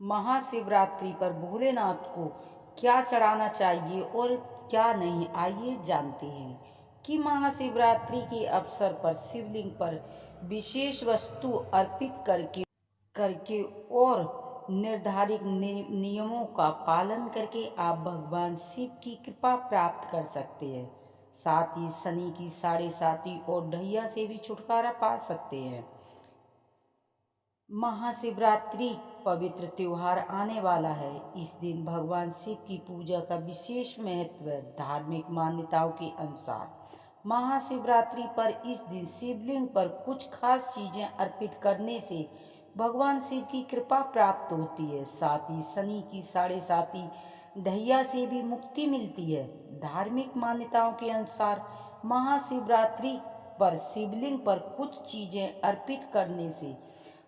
महाशिवरात्रि पर भोलेनाथ को क्या चढ़ाना चाहिए और क्या नहीं, आइए जानते हैं कि महाशिवरात्रि के अवसर पर शिवलिंग पर विशेष वस्तु अर्पित करके करके और निर्धारित नियमों का पालन करके आप भगवान शिव की कृपा प्राप्त कर सकते हैं। साथ ही शनि की साढ़े साती और ढैया से भी छुटकारा पा सकते हैं। महाशिवरात्रि पवित्र त्योहार आने वाला है। इस दिन भगवान शिव की पूजा का विशेष महत्व है। धार्मिक मान्यताओं के अनुसार महाशिवरात्रि पर इस दिन शिवलिंग पर कुछ खास चीजें अर्पित करने से भगवान शिव की कृपा प्राप्त होती है। साथ ही शनि की साढ़े साती ढैया से भी मुक्ति मिलती है। धार्मिक मान्यताओं के अनुसार महाशिवरात्रि पर शिवलिंग पर कुछ चीजें अर्पित करने से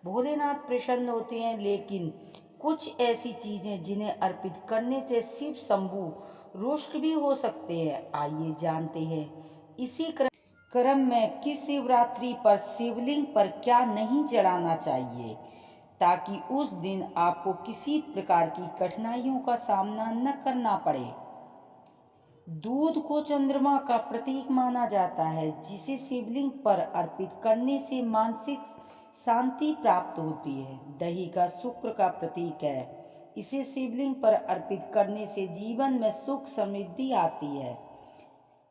भोलेनाथ प्रसन्न होते हैं, लेकिन कुछ ऐसी चीजें जिन्हें अर्पित करने से शिव शंभु रुष्ट भी हो सकते हैं। आइए जानते हैं इसी क्रम में कि शिवरात्रि पर शिवलिंग पर क्या नहीं चढ़ाना चाहिए, ताकि उस दिन आपको किसी प्रकार की कठिनाइयों का सामना न करना पड़े। दूध को चंद्रमा का प्रतीक माना जाता है, जिसे शिवलिंग पर अर्पित करने से मानसिक शांति प्राप्त होती है। दही का शुक्र का प्रतीक है, इसे शिवलिंग पर अर्पित करने से जीवन में सुख समृद्धि आती है।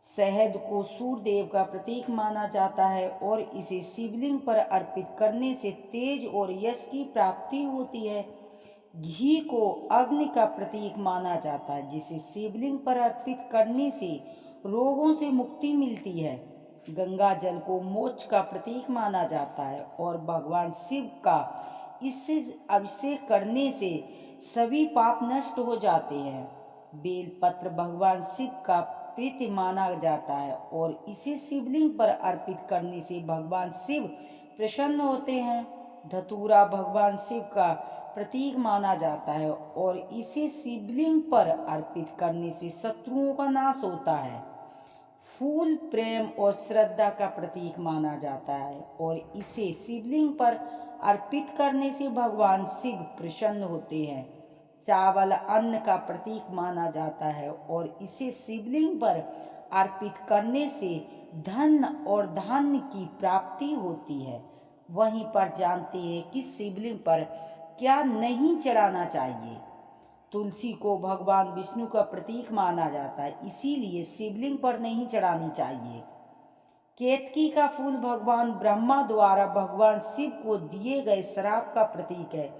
शहद को सूर्यदेव का प्रतीक माना जाता है और इसे शिवलिंग पर अर्पित करने से तेज और यश की प्राप्ति होती है। घी को अग्नि का प्रतीक माना जाता है, जिसे शिवलिंग पर अर्पित करने से रोगों से मुक्ति मिलती है। गंगा जल को मोक्ष का प्रतीक माना जाता है और भगवान शिव का इससे अभिषेक करने से सभी पाप नष्ट हो जाते हैं। बेलपत्र भगवान शिव का प्रीति माना जाता है और इसे शिवलिंग पर अर्पित करने से भगवान शिव प्रसन्न होते हैं। धतूरा भगवान शिव का प्रतीक माना जाता है और इसे शिवलिंग पर अर्पित करने से शत्रुओं का नाश होता है। फूल प्रेम और श्रद्धा का प्रतीक माना जाता है और इसे शिवलिंग पर अर्पित करने से भगवान शिव प्रसन्न होते हैं। चावल अन्न का प्रतीक माना जाता है और इसे शिवलिंग पर अर्पित करने से धन और धान्य की प्राप्ति होती है। वहीं पर जानते हैं कि शिवलिंग पर क्या नहीं चढ़ाना चाहिए। तुलसी को भगवान विष्णु का प्रतीक माना जाता है, इसीलिए शिवलिंग पर नहीं चढ़ानी चाहिए। केतकी का फूल भगवान ब्रह्मा द्वारा भगवान शिव को दिए गए श्राप का प्रतीक है,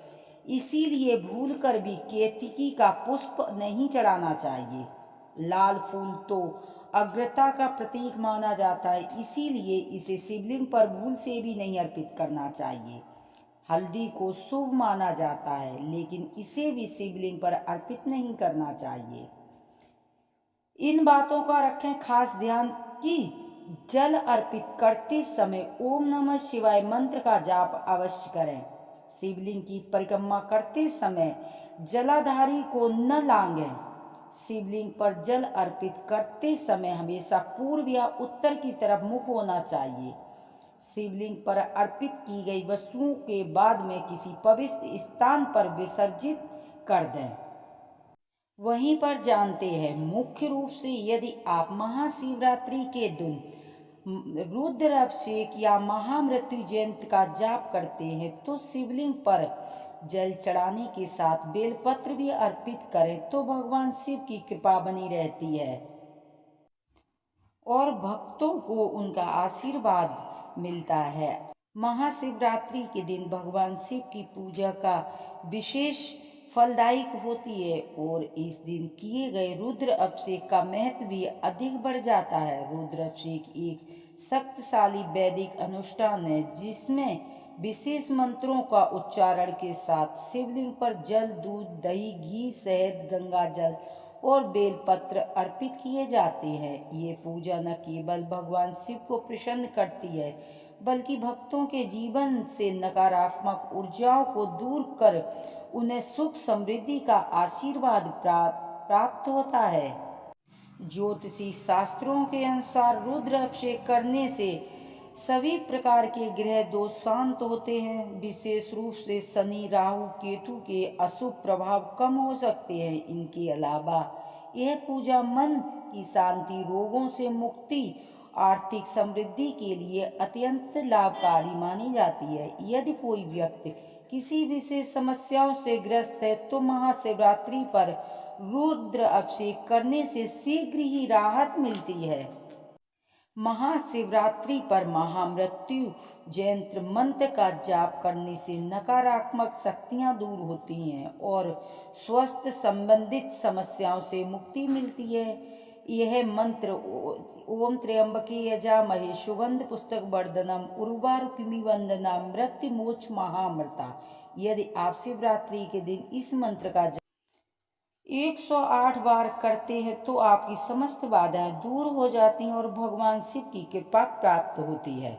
इसीलिए भूलकर भी केतकी का पुष्प नहीं चढ़ाना चाहिए। लाल फूल तो अग्रता का प्रतीक माना जाता है, इसीलिए इसे शिवलिंग पर भूल से भी नहीं अर्पित करना चाहिए। हल्दी को शुभ माना जाता है, लेकिन इसे भी शिवलिंग पर अर्पित नहीं करना चाहिए। इन बातों का रखें खास ध्यान कि जल अर्पित करते समय ओम नमः शिवाय मंत्र का जाप अवश्य करें। शिवलिंग की परिक्रमा करते समय जलाधारी को न लांघें। शिवलिंग पर जल अर्पित करते समय हमेशा पूर्व या उत्तर की तरफ मुख होना चाहिए। शिवलिंग पर अर्पित की गई वस्तुओं के बाद में किसी पवित्र स्थान पर विसर्जित कर दें। वहीं पर जानते हैं मुख्य रूप से यदि आप महाशिवरात्रि के दिन रुद्र अभिषेक या महामृत्यु जयंती का जाप करते हैं तो शिवलिंग पर जल चढ़ाने के साथ बेलपत्र भी अर्पित करें तो भगवान शिव की कृपा बनी रहती है और भक्तों को उनका आशीर्वाद मिलता है। महाशिवरात्रि के दिन भगवान शिव की पूजा का विशेष फलदायक होती है और इस दिन किए गए रुद्र अभिषेक का महत्व भी अधिक बढ़ जाता है। रुद्र अभिषेक एक शक्तिशाली वैदिक अनुष्ठान है, जिसमें विशेष मंत्रों का उच्चारण के साथ शिवलिंग पर जल, दूध, दही, घी, शहद, गंगा जल और बेलपत्र अर्पित किए जाते हैं। ये पूजा न केवल भगवान शिव को प्रसन्न करती है, बल्कि भक्तों के जीवन से नकारात्मक ऊर्जाओं को दूर कर उन्हें सुख समृद्धि का आशीर्वाद प्राप्त होता है। ज्योतिषी शास्त्रों के अनुसार रुद्र अभिषेक करने से सभी प्रकार के ग्रह दोष शांत होते हैं। विशेष रूप से शनि राहु केतु के अशुभ प्रभाव कम हो सकते हैं। इनके अलावा यह पूजा मन की शांति, रोगों से मुक्ति, आर्थिक समृद्धि के लिए अत्यंत लाभकारी मानी जाती है। यदि कोई व्यक्ति किसी विशेष समस्याओं से ग्रस्त है तो महाशिवरात्रि पर रुद्र अभिषेक करने से शीघ्र ही राहत मिलती है। महाशिवरात्रि पर महामृत्यु जयंत्र मंत्र का जाप करने से नकारात्मक शक्तियां दूर होती हैं और स्वास्थ्य संबंधित समस्याओं से मुक्ति मिलती है। यह मंत्र ओम त्र्यंबके यजामहे सुगंध पुष्पक वर्धनम उर्वारुकमिव वंदनाम मृत्यु मोक्ष महामृता। यदि आप शिवरात्रि के दिन इस मंत्र का 108 बार करते हैं तो आपकी समस्त बाधाएं दूर हो जाती हैं और भगवान शिव की कृपा प्राप्त होती है।